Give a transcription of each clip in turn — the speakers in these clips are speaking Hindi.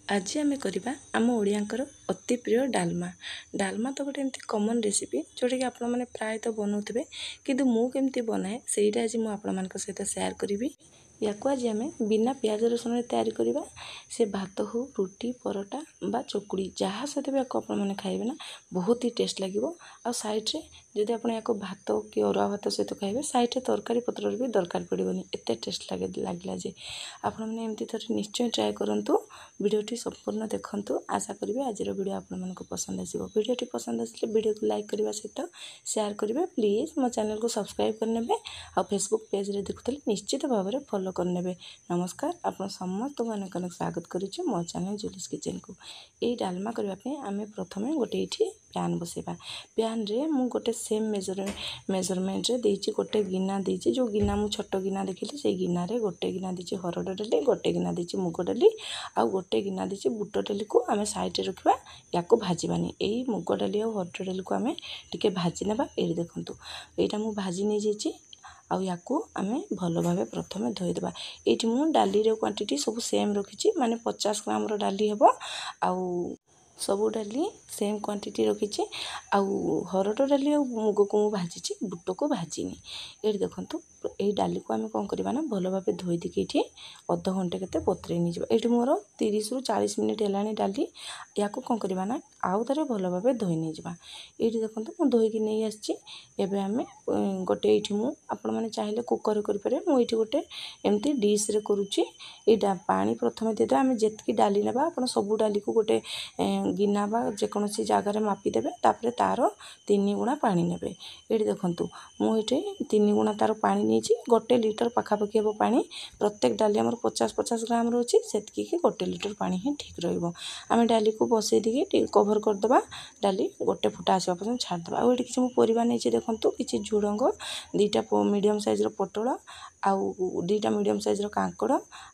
आज आम करवा आम ओडियांकर अति प्रिय डालमा। डालमा तो गोटे एमती कॉमन रेसिपी जोटा कि आपण मैंने प्रायतः बनाऊे किंतु मु केमती बनाए सेटा आज मुझे सहित शेयर करी। या आज आम बिना पियाज रसुण तैयारी करवा। से भात हो रुटी परोटा बा चकुड़ी जहाँ सहित भी आपने खाइबे ना बहुत ही टेस्ट लगे। आ साइड्रे जदि आप भात कि अरुआ भात सहित खाइबे साइड्रे तरकारी पत्र भी दरकार पड़ोनी एत टेस्ट लगे जे आपने एमती थे निश्चय ट्राए करूँ। वीडियोटी संपूर्ण देखंतु आशा करी आज वीडियो आपको पसंद आसो। वीडियोटी पसंद आसे वीडियो को लाइक करने सहित शेयर करेंगे। प्लीज मो चैनल को सब्सक्राइब करने और फेसबुक पेज रे देखुले निश्चित भाव में फॉलो करने। नमस्कार आप समस्त को अनेक अनेक स्वागत करुच्चे मो चैनल जुलिस किचन को। यही डालमा करने आम प्रथम गोटे ये पैन बसैबा। पैन रे मु गोटे सेम मेजरमेंट रे देइछि गोटे गिना देइछि जो गिना मु छोट गिना देखिली से गिना रे गोटे गिना देइछि हरड़ डाली गोटे गिना देइछि मुग डाली आउ गोटे गिना देइछि बुट डाली को आम साइड रे रखा या भाजबानी। यही मुग डाली और हरड़ डाली को आम टिके भाजी नेबा। ये देखंतु एटा मु भाजी नहीं जाइछि आउ या आम भल भाव प्रथम धोईदेवा। ये मुझे डाली क्वांटिटी सब सेम रखी माने 50 ग्राम डाली हे आउ सबू डाली सेम क्वांटिटी रखी। आउ हरड़ डाली और मुग को भाजी बुट को भाजीनी। ये देखो ये डाली को आम कौन करवा ना भल भाव धोई देके ये अध घंटे के बतरे नहीं जावा। ये मोर 30 रु 40 मिनिट है डाली या कौन करवा ना आउ तारे भल भाव धोई नहीं जावा। ये देखो मुझे धोईकी नहीं आसी। आम गोटे ये आपण मैंने चाहिए कुकर करें मुझे गोटे एमती डिश रे करुच्ची। ये पानी प्रथम देदेबा आम जी डाली ना आप सबू डाली को गोटे गिना बा जेकोसी जगार मापिदेवे तापर तार 3 गुणा पानी नेबे। ये देखूँ मुझे 3 गुणा तार पानी नहीं गोटे लीटर पखापाखि हे पानी। प्रत्येक डाली आम 50-50 ग्राम रोचे से गोटे लीटर पानी ही ठीक रही। आम डाली को बसई दी कभर करदे डाली गोटे फुटा आसवा पर्यटन छाड़देवा। आठ किसी परिवा नहीं देखूँ किसी झुड़ंग 2टा मीडियम साइज पटल आउ 2टा मीडियम साइज कांकड़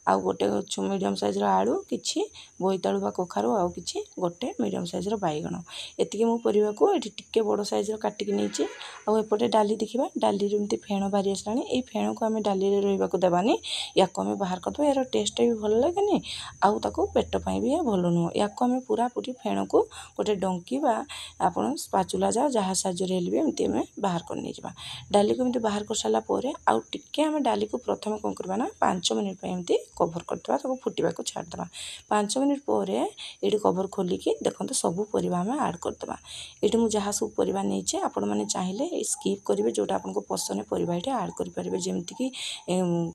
आउ गोटे मीडियम साइज आलू किसी बोईतालु बा कखारू आउ किसी गोटे मीडियम साइज बैगण एतिकी मो परिवा को ये टिके बड़ साइज काटिक नहीं। आउ एपटे डाली देखा डाली एमती फेण बाहरी आसला। ये फेण को आम डाली रहा देवानी या आम बाहर करदे यार टेस्ट भी भल लगे आउ ताको पेट पाई भी भल नुह। या आम पूरा पूरी फेण को गोटे डंकी बा आपन स्पाचुला जा जहाँ साहाଯ୍य भी एमती आम बाहर कर नहीं जावा। डाली को एमती बाहर कर सारा आउ टिके आम डाली को प्रथम कौन करवा ना 5 मिनिट एमती कभर करदे ताको फुटवा को छाड़देवा। 5 मिनिट पर ये कभर खोलिकी देखते सबू परिवा आम आड करदे। ये मुझे जहाँ सब परिवा नहीं आपण मैंने चाहिए स्किप करेंगे जोटा आपको पसंद परिवा ये आड करेंगे जमीक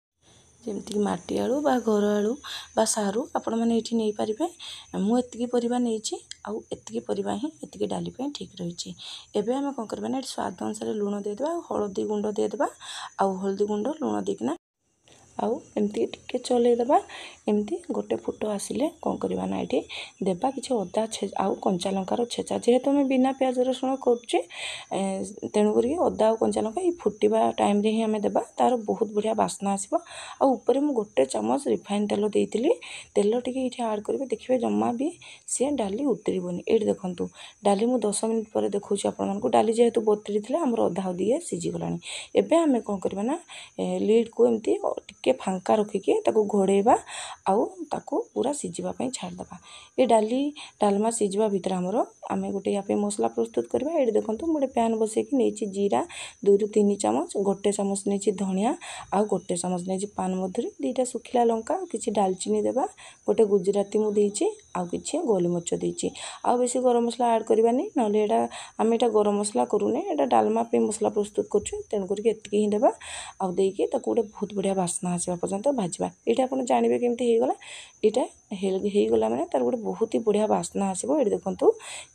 जमीक माटी आलू बा घर आलू बा सारू आपण मैंने ये नहीं पारे। मुझे परिवा नहीं आउ एतिकी परिवा ही एतिकी डाली ठीक रही। एबे आम कौन करवा ना स्वाद अनुसार लुण देदेबा हलदी गुंड देदेबा आउ हलदी गुंड लुण देकिना आउ एमती टिके चलैदेबा। एमती गोटे फुट आसिले कौन करवा ना ये देबा किसी अदा आउ कंचा लंकार छेचा जेहेतु आम बिना प्याज रसुण करुचे तेणुक अदा और कंचा लंका ये फुटवा टाइम रे ही आम देबा तार बहुत बढ़िया बास्ना आसो। आउ ऊपर मु गोटे चामच रिफाइन तेल देइतिली तेल टिके ये आड करेंगे देखिए जमा भी सी डाली उतरबनी। ये देखूँ डाली मु 10 मिनिट पर देखूँ आपको डाली जेहेतु बतरी थे आमर अधा अधी सीझीगला। एबे आम कौन करवा ना लीड को एमती टिके फांका रखिकी घोड़ेबा आउ ताको पूरा सीझापी छाड़देवा। ये डाली डालमा सीझा भितर आम गोटे यहाँ मसला प्रस्तुत करवा। ये देखो गोटे पैन बसैकी नहीं जीरा 2 ରୁ 3 चामच गोटे चामच नहीं धनिया आउ गोटे चामच नहीं पान मधुरी 2टा सुखिला लंका किसी डालचीनी देवा गोटे गुजराती मुझे आउ कि गोलमरीच देती आउ बेसी गरम मसला ऐड करवानी ना आम यहाँ गरम मसला करूने यहाँ डालमा पे मसला प्रस्तुत करुँ तेणुक एतिकी ही देवा आउ देकी गोटे बहुत बढ़िया बास्ना आसवा पर्यंत भाजवा। ये आप जानवे केमती होगला यहाँ होगला मैंने तार गोटे बहुत ही बढ़िया बास्ना आसो। ये देखूँ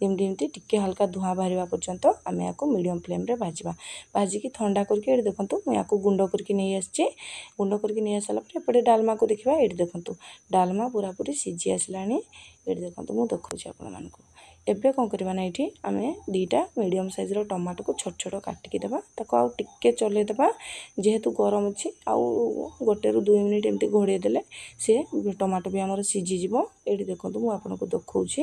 जमी टिके हल्का धुआं बाहर पर्यंत आम या मीडियम फ्लेम रे भाजवा। भाजिकी ठंडा करके ये देखूँ मुझे गुंड करके नहीं आसी गुंड करके नहीं आसाला एपटे डालमा को देखा। ये देखूँ डालमा पूरा पूरी सीझी आसला। ये देखूँ मुझे देखा आपण मानक ଏବେ କ'ଣ କରିବା ନା ଏଇଠି ଆମେ 2ଟା ମିଡ଼ିୟମ୍ ସାଇଜ୍ର ଟମାଟୋକୁ ଛୋଟ ଛୋଟ କାଟିକି ଦେବା। ତାକୁ ଆଉ ଟିକେ ଚଲେଇ ଦେବା, ଯେହେତୁ ଗରମ ଅଛି ଆଉ 1ରୁ 2 ମିନିଟ୍ ଏମିତି ଘୋଡ଼େଇ ଦେଲେ ସେ ଟମାଟୋ ବି ଆମର ସିଝିଯିବ। ଏଇଠି ଦେଖନ୍ତୁ ମୁଁ ଆପଣଙ୍କୁ ଦେଖାଉଛି,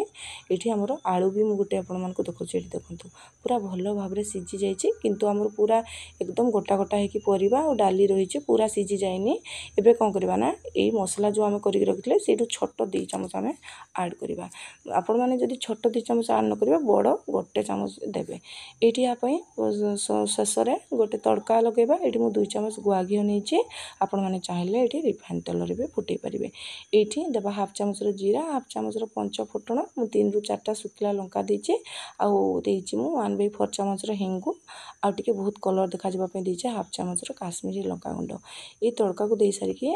ଏଇଠି ଆମର ଆଳୁ ବି ମୁଁ ଗୋଟେ ଆପଣମାନଙ୍କୁ ଦେଖାଉଛି। ଏଇଠି ଦେଖନ୍ତୁ ପୁରା ଭଲ ଭାବରେ ସିଝି ଯାଇଛି, କିନ୍ତୁ ଆମର ପୁରା ଏକଦମ ଗୋଟା ଗୋଟା ହେଇକି ପରିବା ଆଉ ଡାଲି ରହିଛି, ପୁରା ସିଝି ଯାଇନି। ଏବେ କ'ଣ କରିବା ନା ଏଇ ମସଲା ଯେଉଁ ଆମେ କରିକି ରଖିଥିଲେ ସେଇଠୁ ଛୋଟ 2 ଚାମଚ ଆମେ ଆଡ଼୍ କରିବା। ଆପଣମାନେ ଯଦି ଛୋଟ 2 ଚାମଚ ଆଡ଼୍ ନ କରିବେ ବଡ଼ 1 ଚାମଚ ଦେବେ। ଏଇଠି ୟା ପାଇଁ ଶେଷରେ ଗୋଟେ ତଡ଼କା ଲଗାଇବା। ଏଇଠି ମୁଁ 2 ଚାମଚ ଗୁଆ ଘିଅ ନେଇଛି, ଆପଣମାନେ ଚାହିଁଲେ ଏଇଠି ରିଫାଇନ୍ ତେଲରେ ବି ଫୁଟେଇ ପାରିବେ। ଏଇଠି ଦେବା 1/2 ଚାମଚର ଜିରା, 1/2 ଚାମଚର ପଞ୍ଚ ଫୁଟଣ, ମୁଁ 3ରୁ 4ଟା ଶୁଖିଲା ଲଙ୍କା ଦେଇଛି, ଆଉ ଦେଇଛି ମୁଁ 1/4 ଚାମଚର ହେଙ୍ଗୁ, ଆଉ ଟିକେ ବହୁତ କଲର୍ ଦେଖାଯିବା ପାଇଁ ଦେଇଛି 1/2 ଚାମଚର କାଶ୍ମୀରୀ ଲଙ୍କାଗୁଣ୍ଡ। ଏଇ ତଡ଼କାକୁ ଦେଇ ସାରିକି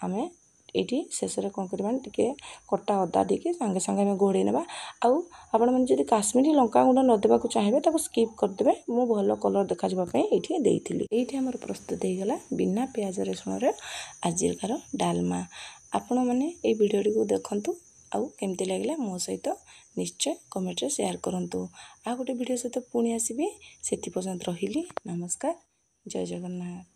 ଆମେ ଏଇଠି ଶେଷରେ କ'ଣ କରିବା ନା ଟିକେ କଟା ଅଦା ଦେଇକି ସାଙ୍ଗେ ସାଙ୍ଗେ ଆମେ ଘୋଡ଼େଇ ନେବା। ଆଉ ଆପଣମାନେ ଯଦି କାଶ୍ମୀରୀ ଲଙ୍କାଗୁଣ୍ଡ ନ ଦେବାକୁ ଚାହିଁବେ ତାକୁ ସ୍କିପ୍ କରିଦେବେ, ମୁଁ ଭଲ କଲର୍ ଦେଖାଯିବା ପାଇଁ ଏଇଠି ଦେଇଥିଲି। ଏଇଠି ଆମର ପ୍ରସ୍ତୁତ ହେଇଗଲା ବିନା ପିଆଜ ରସୁଣର ଆଜିକାର ଡାଲମା। ଆପଣମାନେ ଏଇ ଭିଡ଼ିଓଟିକୁ ଦେଖନ୍ତୁ, ଆଉ କେମିତି ଲାଗିଲା ମୋ ସହିତ ନିଶ୍ଚୟ କମେଣ୍ଟରେ ସେୟାର କରନ୍ତୁ। ଆଉ ଗୋଟେ ଭିଡ଼ିଓ ସହିତ ପୁଣି ଆସିବି, ସେଥି ପର୍ଯ୍ୟନ୍ତ ରହିଲି, ନମସ୍କାର, ଜୟ ଜଗନ୍ନାଥ।